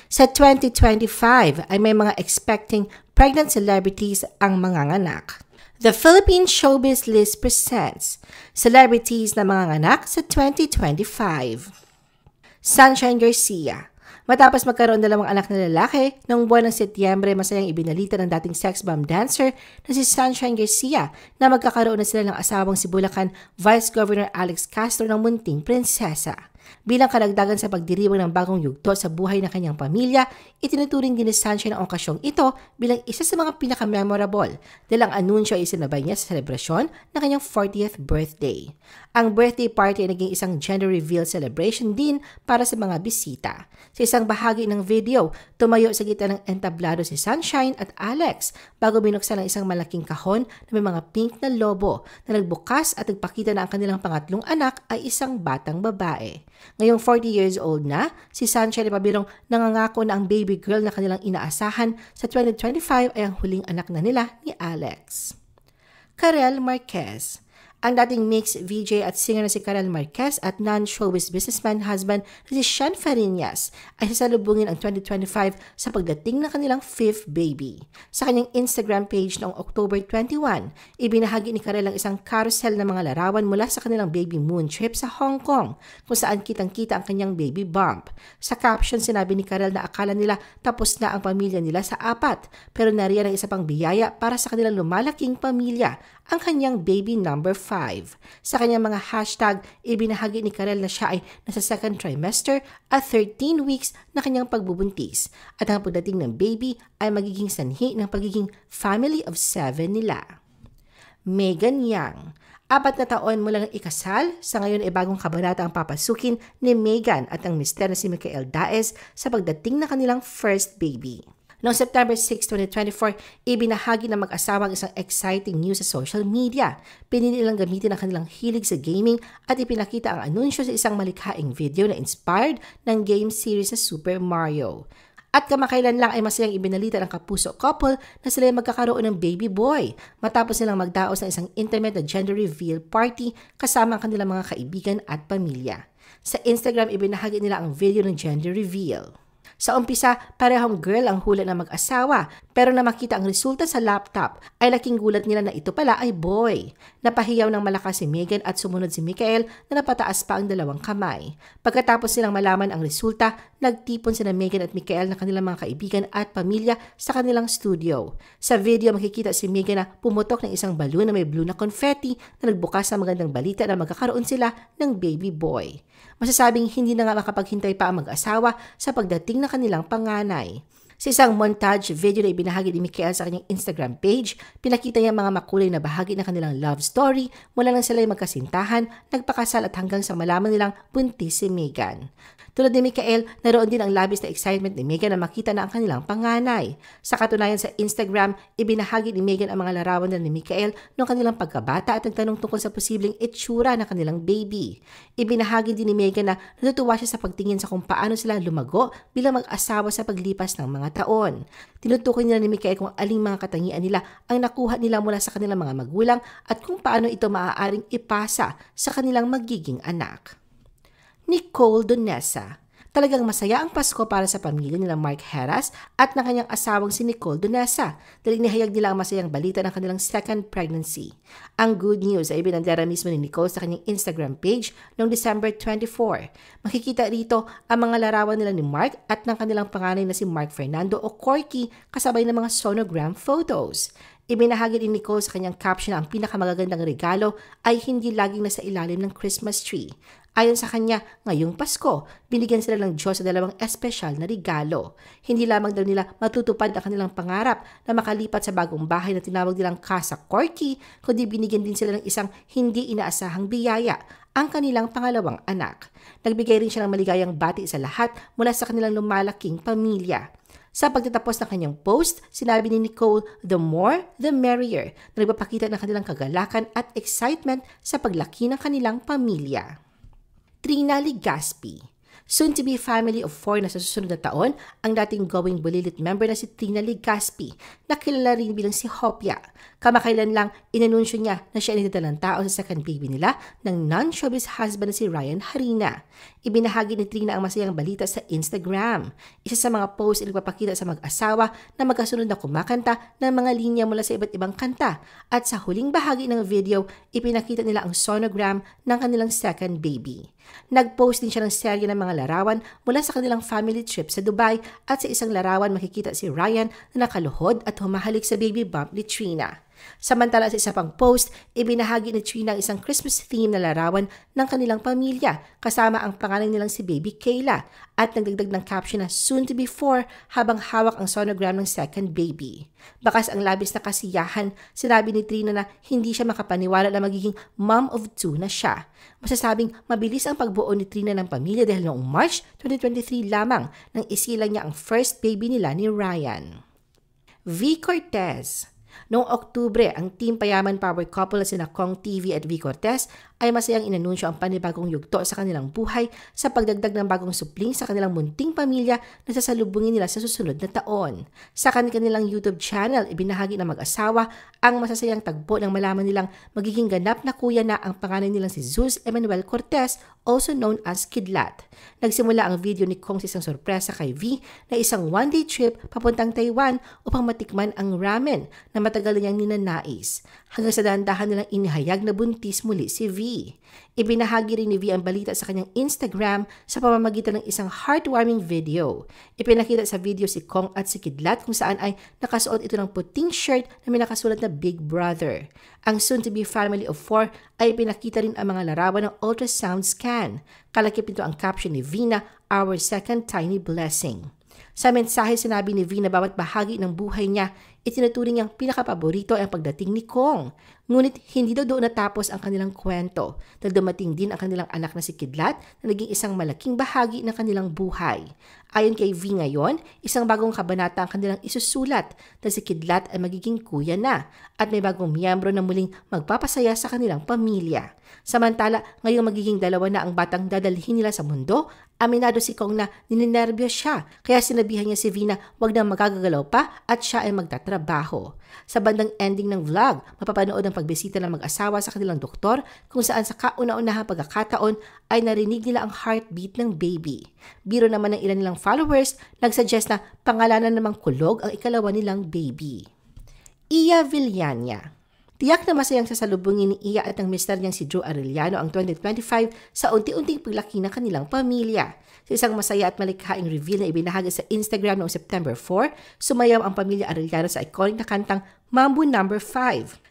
Sa 2025 ay may mga expecting pregnant celebrities ang manganganak. The Philippine Showbiz List presents celebrities na manganganak sa 2025. Sunshine Garcia. Matapos magkaroon dalawang anak na lalaki, noong buwan ng Setyembre, masayang ibinalita ng dating sex bomb dancer na si Sunshine Garcia na magkakaroon na sila ng asawang si Bulacan Vice Governor Alex Castro ng munting prinsesa. Bilang karagdagan sa pagdiriwang ng bagong yugto sa buhay ng kanyang pamilya, itinuturing din ni Sunshine ang okasyong ito bilang isa sa mga pinaka-memorable dahil ang anunsyo ay isinabay niya sa selebrasyon ng kanyang 40th birthday. Ang birthday party ay naging isang gender reveal celebration din para sa mga bisita. Sa isang bahagi ng video, tumayo sa gitna ng entablado si Sunshine at Alex bago binuksan ang isang malaking kahon na may mga pink na lobo na nagbukas at nagpakita na ang kanilang pangatlong anak ay isang batang babae. Ngayong 40 years old na, si Sunshine ay pabirong nangangako na ang baby girl na kanilang inaasahan sa 2025 ay ang huling anak na nila ni Alex. Karel Marquez. Ang dating mix, VJ at singer na si Karel Marquez at non-showbiz businessman husband na si Sean Fariñas ay sasalubungin ang 2025 sa pagdating ng kanilang 5th baby. Sa kanyang Instagram page noong October 21, ibinahagi ni Karel ang isang carousel ng mga larawan mula sa kanilang baby moon trip sa Hong Kong kung saan kitang-kita ang kanyang baby bump. Sa caption, sinabi ni Karel na akala nila tapos na ang pamilya nila sa 4 pero nariyan ang isa pang biyaya para sa kanilang lumalaking pamilya, ang kanyang baby number 5. Sa kanyang mga hashtag, ibinahagi ni Karel na siya ay nasa 2nd trimester at 13 weeks na kanyang pagbubuntis at ang pagdating ng baby ay magiging sanhi ng pagiging family of 7 nila. Megan Yang. 4 na taon mula ng ikasal, sa ngayon ay bagong kabanata ang papasukin ni Megan at ang mister na si Michael Daes sa pagdating na kanilang first baby. Noong September 6, 2024, ibinahagi ng mag-asawa ang isang exciting news sa social media. Pinili nilang gamitin ang kanilang hilig sa gaming at ipinakita ang anunsyo sa isang malikhaing video na inspired ng game series na Super Mario. At kamakailan lang ay masayang ibinalita ng kapuso couple na sila ay magkakaroon ng baby boy matapos nilang magdaos ng isang intimate na gender reveal party kasama ang kanilang mga kaibigan at pamilya. Sa Instagram, ibinahagi nila ang video ng gender reveal. Sa umpisa, parehong girl ang hula ng mag-asawa, pero na makita ang resulta sa laptop ay laking gulat nila na ito pala ay boy. Napahiyaw ng malakas si Megan at sumunod si Michael na napataas pa ang dalawang kamay. Pagkatapos nilang malaman ang resulta, nagtipon sina Megan at Michael na kanilang mga kaibigan at pamilya sa kanilang studio. Sa video, makikita si Megan na pumutok ng isang balloon na may blue na confetti na nagbukas ng magandang balita na magkakaroon sila ng baby boy. Masasabing hindi na nga makapaghintay pa ang mag-asawa sa pagdating ng kanilang panganay. Sa isang montage video na ibinahagi ni Michael sa kanyang Instagram page, pinakita niya mga makulay na bahagi ng kanilang love story mula nang sila'y magkasintahan, nagpakasal at hanggang sa malaman nilang buntis si Megan. Tulad ni Michael, naroon din ang labis na excitement ni Megan na makita na ang kanilang panganay. Sa katunayan sa Instagram, ibinahagi ni Megan ang mga larawan na ni Michael noong kanilang pagkabata at nagtanong tungkol sa posibleng itsura ng kanilang baby. Ibinahagi din ni Megan na natutuwa siya sa pagtingin sa kung paano sila lumago bilang mag-asawa sa paglipas ng mga taon. Tinutukoy nila ni Michael kung aling mga katangian nila ang nakuha nila mula sa kanilang mga magulang at kung paano ito maaaring ipasa sa kanilang magiging anak. Nicole Donesa. Talagang masaya ang Pasko para sa pamilya nila Mark Heras at ng kanyang asawang si Nicole Donesa dahil inihayag nila ang masayang balita ng kanilang 2nd pregnancy. Ang good news ay ibinandera mismo ni Nicole sa kanyang Instagram page noong December 24. Makikita rito ang mga larawan nila ni Mark at ng kanilang panganay na si Mark Fernando o Corky kasabay ng mga sonogram photos. Ibinahagi ni Nicole sa kanyang caption na ang pinakamagagandang regalo ay hindi laging nasa ilalim ng Christmas tree. Ayon sa kanya, ngayong Pasko, binigyan sila ng Diyos sa dalawang espesyal na regalo. Hindi lamang daw nila matutupad ang kanilang pangarap na makalipat sa bagong bahay na tinawag nilang Casa Corky, kundi binigyan din sila ng isang hindi inaasahang biyaya, ang kanilang pangalawang anak. Nagbigay rin siya ng maligayang bati sa lahat mula sa kanilang lumalaking pamilya. Sa pagtatapos ng kanyang post, sinabi ni Nicole, "The more, the merrier," na nagpapakita ng kanilang kagalakan at excitement sa paglaki ng kanilang pamilya. Trina Legaspi. Soon to be family of 4 na sa susunod na taon, ang dating Going Bulilit member na si Trina Legaspi, na kilala rin bilang si Hopia. Kamakailan lang, inanunsyo niya na siya initadalang tao sa second baby nila ng non-showbiz husband na si Ryan Harina. Ibinahagi ni Trina ang masayang balita sa Instagram. Isa sa mga post ay nagpapakita sa mag-asawa na magkasunod na kumakanta ng mga linya mula sa iba't ibang kanta. At sa huling bahagi ng video, ipinakita nila ang sonogram ng kanilang second baby. Nag-post din siya ng serye ng mga larawan mula sa kanilang family trip sa Dubai at sa isang larawan makikita si Ryan na nakaluhod at humahalik sa baby bump ni Trina. Samantala sa isa pang post, ibinahagi ni Trina ang isang Christmas theme na larawan ng kanilang pamilya kasama ang pangalan nilang si Baby Kayla at nagdagdag ng caption na soon to be 4 habang hawak ang sonogram ng second baby. Bakas ang labis na kasiyahan, sinabi ni Trina na hindi siya makapaniwala na magiging mom of 2 na siya. Masasabing mabilis ang pagbuo ni Trina ng pamilya dahil noong March 2023 lamang nang isilang niya ang first baby nila ni Ryan. V. Cortez. Noong Oktubre, ang Team Payaman Power Couple na sina Kong TV at V. Cortez ay masayang inanunsyo ang panibagong yugto sa kanilang buhay sa pagdagdag ng bagong supling sa kanilang munting pamilya na sasalubungin nila sa susunod na taon. Sa kanilang YouTube channel, ibinahagi ng mag-asawa ang masasayang tagpo nang malaman nilang magiging ganap na kuya na ang pangalan nilang si Zeus Emmanuel Cortez, also known as Kidlat. Nagsimula ang video ni Kong sa isang sorpresa kay V na isang one-day trip papuntang Taiwan upang matikman ang ramen na matagal niyang ninanais. Hanggang sa dahan-dahan nilang inihayag na buntis muli si V. Ibinahagi rin ni V ang balita sa kanyang Instagram sa pamamagitan ng isang heartwarming video. Ipinakita sa video si Kong at si Kidlat kung saan ay nakasuot ito ng puting shirt na may nakasulat na Big Brother. Ang soon-to-be family of 4 ay ipinakita rin ang mga larawan ng ultrasound scan. Kalakip nito ang caption ni V na "Our second tiny blessing." Sa mensahe, sinabi ni V na bawat bahagi ng buhay niya, itinuturing niyang pinakapaborito ay ang pagdating ni Kong. Ngunit hindi daw doon natapos ang kanilang kwento dahil dumating din ang kanilang anak na si Kidlat na naging isang malaking bahagi ng kanilang buhay. Ayon kay V ngayon, isang bagong kabanata ang kanilang isusulat dahil si Kidlat ay magiging kuya na at may bagong miyembro na muling magpapasaya sa kanilang pamilya. Samantala, ngayong magiging dalawa na ang batang dadalhin nila sa mundo, aminado si Kong na ninenervyos siya kaya sinabihan niya si V na wag na magagalaw pa at siya ay magtatrabaho. Sa bandang ending ng vlog, mapapanood ang pagbisita ng mag-asawa sa kanilang doktor kung saan sa kauna-unahang pagkakataon ay narinig nila ang heartbeat ng baby. Biro naman ng ilan nilang followers, nagsuggest na pangalanan namang Kulog ang ikalawa nilang baby. Iya Villania. Tiyak na masayang sasalubungin ni Iya at ang mister niyang si Drew Arellano ang 2025 sa unti-unting paglaki ng kanilang pamilya. Sa isang masaya at malikhaing reveal na ibinahagi sa Instagram noong September 4, sumayaw ang pamilya Arellano sa iconic na kantang Mambo No. 5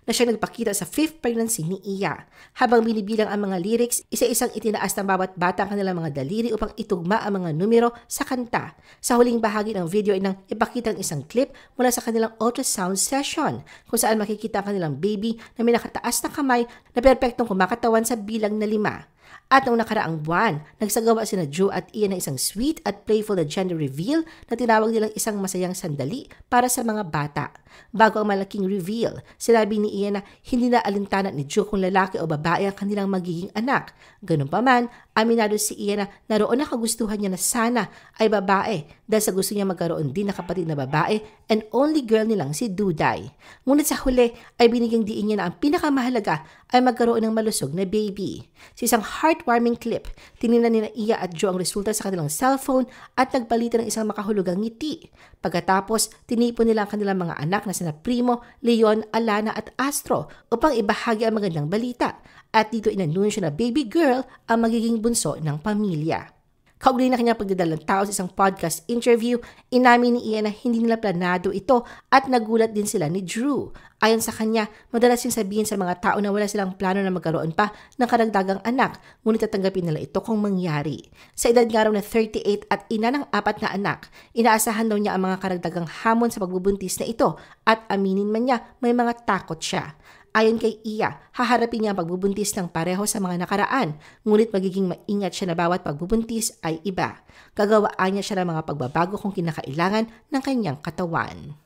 na siya nagpakita sa 5th pregnancy ni Iya. Habang binibilang ang mga lyrics, isa-isang itinaas ng bawat bata ang kanilang mga daliri upang itugma ang mga numero sa kanta. Sa huling bahagi ng video ay nang ipakita ang isang clip mula sa kanilang ultrasound session kung saan makikita ang kanilang baby na may nakataas na kamay na perpektong kumakatawan sa bilang na 5. At noong nakaraang buwan, nagsagawa sina Drew at Ian ng isang sweet at playful na gender reveal na tinawag nilang isang masayang sandali para sa mga bata. Bago ang malaking reveal, sinabi ni Ian na hindi na alintana ni Drew kung lalaki o babae ang kanilang magiging anak. Ganun pa man, aminado si Ian na naroon na kagustuhan niya na sana ay babae dahil sa gusto niya magkaroon din na kapatid na babae and only girl nilang si Duday. Ngunit sa huli ay binigyang diin niya na ang pinakamahalaga ay magkaroon ng malusog na baby. Sa isang heartwarming clip, tinignan ni Iya at Drew ang resulta sa kanilang cellphone at nagpalitan ng isang makahulugang ngiti. Pagkatapos, tinipon nila ang kanilang mga anak na sina Primo, Leon, Alana at Astro upang ibahagi ang magandang balita. At dito inanunsyo na baby girl ang magiging bunso ng pamilya. Kaugnay na kanyang pagdadalang tao sa isang podcast interview, inamin ni Ian na hindi nila planado ito at nagulat din sila ni Drew. Ayon sa kanya, madalas yung sabihin sa mga tao na wala silang plano na magkaroon pa ng karagdagang anak, ngunit tatanggapin nila ito kung mangyari. Sa edad nga raw na 38 at ina ng 4 na anak, inaasahan daw niya ang mga karagdagang hamon sa pagbubuntis na ito at aminin man niya may mga takot siya. Ayon kay Iya, haharapin niya ang pagbubuntis ng pareho sa mga nakaraan, ngunit magiging maingat siya na bawat pagbubuntis ay iba. Gagawaan niya siya ng mga pagbabago kung kinakailangan ng kanyang katawan.